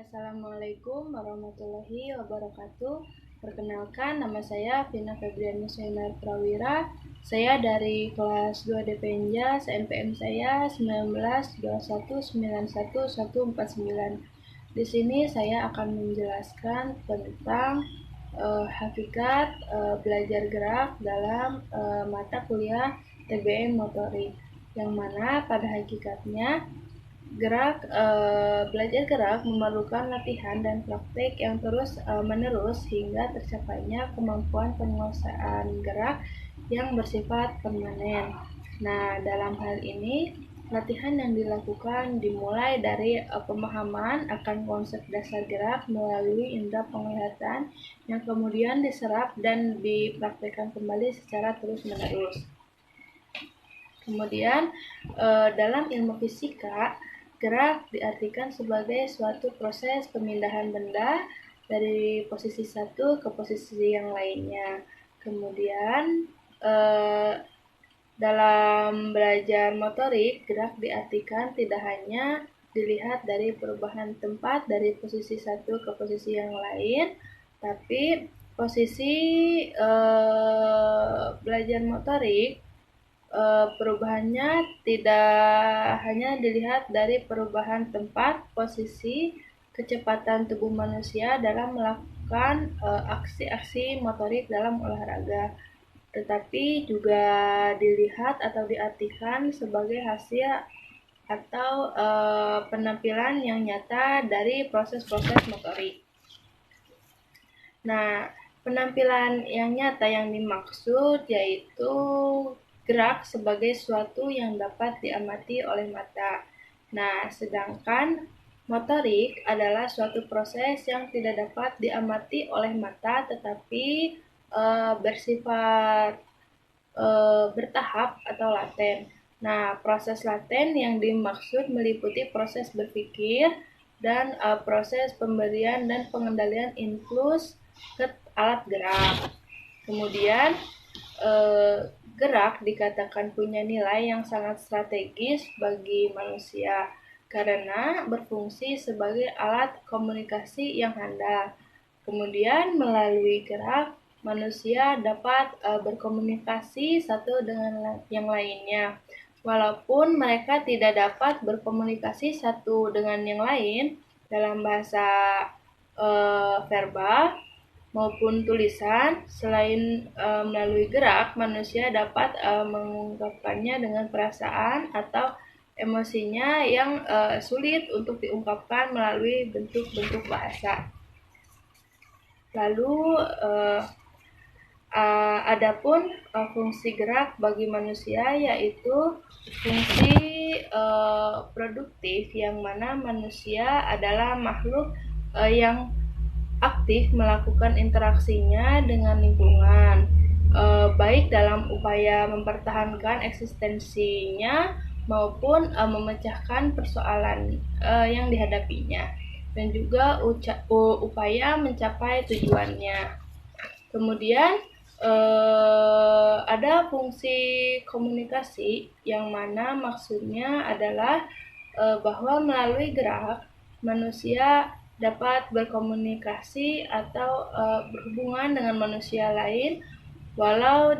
Assalamualaikum warahmatullahi wabarakatuh. Perkenalkan, nama saya Vina Febriani Sainar Prawira. Saya dari kelas 2 DPNJA, SNPM saya 19219149. Di sini saya akan menjelaskan tentang hakikat belajar gerak dalam mata kuliah TBM Motorik, yang mana pada hakikatnya belajar gerak memerlukan latihan dan praktik yang terus menerus hingga tercapainya kemampuan penguasaan gerak yang bersifat permanen. Nah, dalam hal ini latihan yang dilakukan dimulai dari pemahaman akan konsep dasar gerak melalui indera penglihatan yang kemudian diserap dan dipraktikkan kembali secara terus-menerus. Kemudian dalam ilmu fisika, gerak diartikan sebagai suatu proses pemindahan benda dari posisi satu ke posisi yang lainnya. Kemudian dalam belajar motorik, gerak diartikan tidak hanya dilihat dari perubahan tempat dari posisi satu ke posisi yang lain, tapi posisi belajar motorik perubahannya tidak hanya dilihat dari perubahan tempat, posisi, kecepatan tubuh manusia dalam melakukan aksi-aksi motorik dalam olahraga, tetapi juga dilihat atau diartikan sebagai hasil atau penampilan yang nyata dari proses-proses motorik. Nah, penampilan yang nyata yang dimaksud yaitu gerak sebagai suatu yang dapat diamati oleh mata. Nah, sedangkan motorik adalah suatu proses yang tidak dapat diamati oleh mata tetapi bersifat bertahap atau laten. Nah, proses laten yang dimaksud meliputi proses berpikir dan proses pemberian dan pengendalian impuls ke alat gerak. Kemudian gerak dikatakan punya nilai yang sangat strategis bagi manusia karena berfungsi sebagai alat komunikasi yang handal. Kemudian melalui gerak, manusia dapat berkomunikasi satu dengan yang lainnya. Walaupun mereka tidak dapat berkomunikasi satu dengan yang lain dalam bahasa verbal maupun tulisan, selain melalui gerak, manusia dapat mengungkapkannya dengan perasaan atau emosinya yang sulit untuk diungkapkan melalui bentuk-bentuk bahasa. Lalu adapun fungsi gerak bagi manusia yaitu fungsi produktif, yang mana manusia adalah makhluk yang aktif melakukan interaksinya dengan lingkungan, baik dalam upaya mempertahankan eksistensinya maupun memecahkan persoalan yang dihadapinya, dan juga upaya mencapai tujuannya. Kemudian ada fungsi komunikasi, yang mana maksudnya adalah bahwa melalui gerak manusia dapat berkomunikasi atau berhubungan dengan manusia lain walau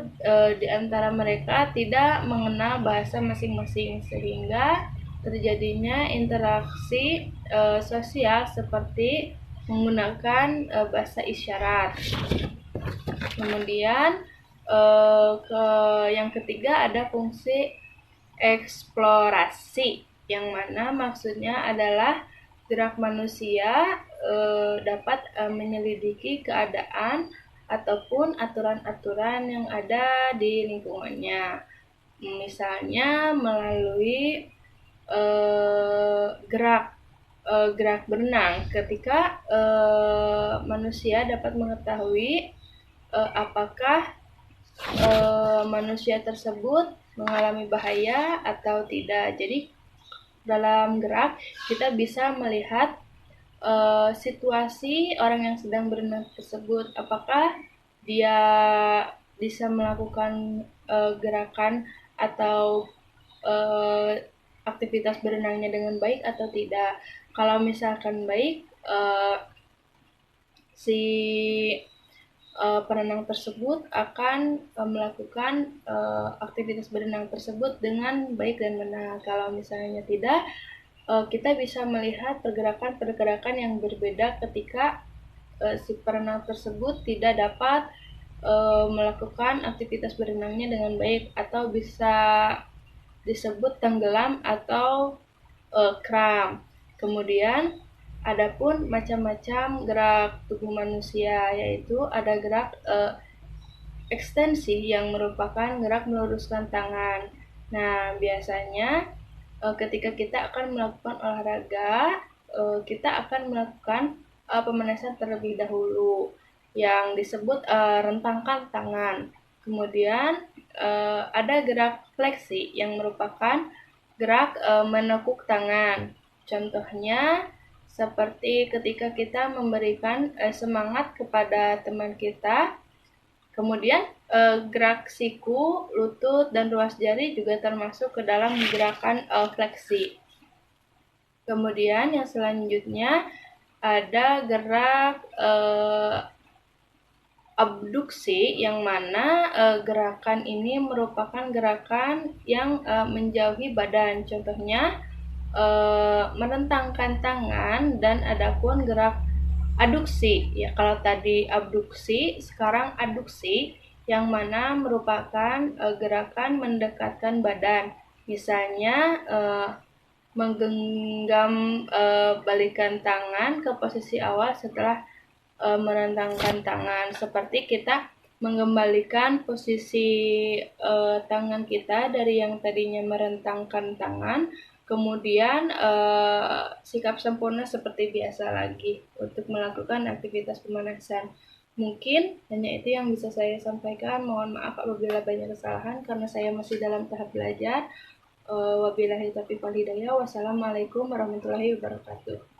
di antara mereka tidak mengenal bahasa masing-masing, sehingga terjadinya interaksi sosial seperti menggunakan bahasa isyarat. Kemudian yang ketiga ada fungsi eksplorasi, yang mana maksudnya adalah gerak manusia dapat menyelidiki keadaan ataupun aturan-aturan yang ada di lingkungannya. Misalnya melalui gerak berenang, ketika manusia dapat mengetahui apakah manusia tersebut mengalami bahaya atau tidak. Jadi dalam gerak kita bisa melihat situasi orang yang sedang berenang tersebut, apakah dia bisa melakukan gerakan atau aktivitas berenangnya dengan baik atau tidak. Kalau misalkan baik, uh, si perenang tersebut akan melakukan aktivitas berenang tersebut dengan baik dan benar. Kalau misalnya tidak, kita bisa melihat pergerakan-pergerakan yang berbeda ketika si perenang tersebut tidak dapat melakukan aktivitas berenangnya dengan baik, atau bisa disebut tenggelam atau kram. Kemudian adapun macam-macam gerak tubuh manusia, yaitu ada gerak ekstensi yang merupakan gerak meluruskan tangan. Nah, biasanya ketika kita akan melakukan olahraga, kita akan melakukan pemanasan terlebih dahulu yang disebut rentangkan tangan. Kemudian ada gerak fleksi yang merupakan gerak menekuk tangan. Contohnya seperti ketika kita memberikan semangat kepada teman kita. Kemudian gerak siku, lutut, dan ruas jari juga termasuk ke dalam gerakan fleksi. Kemudian yang selanjutnya ada gerak abduksi, yang mana gerakan ini merupakan gerakan yang menjauhi badan. Contohnya merentangkan tangan, dan adapun gerak aduksi. Ya, kalau tadi abduksi, sekarang aduksi, yang mana merupakan gerakan mendekatkan badan. Misalnya menggenggam balikan tangan ke posisi awal setelah merentangkan tangan, seperti kita mengembalikan posisi tangan kita dari yang tadinya merentangkan tangan, kemudian sikap sempurna seperti biasa lagi untuk melakukan aktivitas pemanasan. Mungkin hanya itu yang bisa saya sampaikan. Mohon maaf apabila banyak kesalahan karena saya masih dalam tahap belajar. Wabillahi taufiq wal hidayah. Wassalamualaikum warahmatullahi wabarakatuh.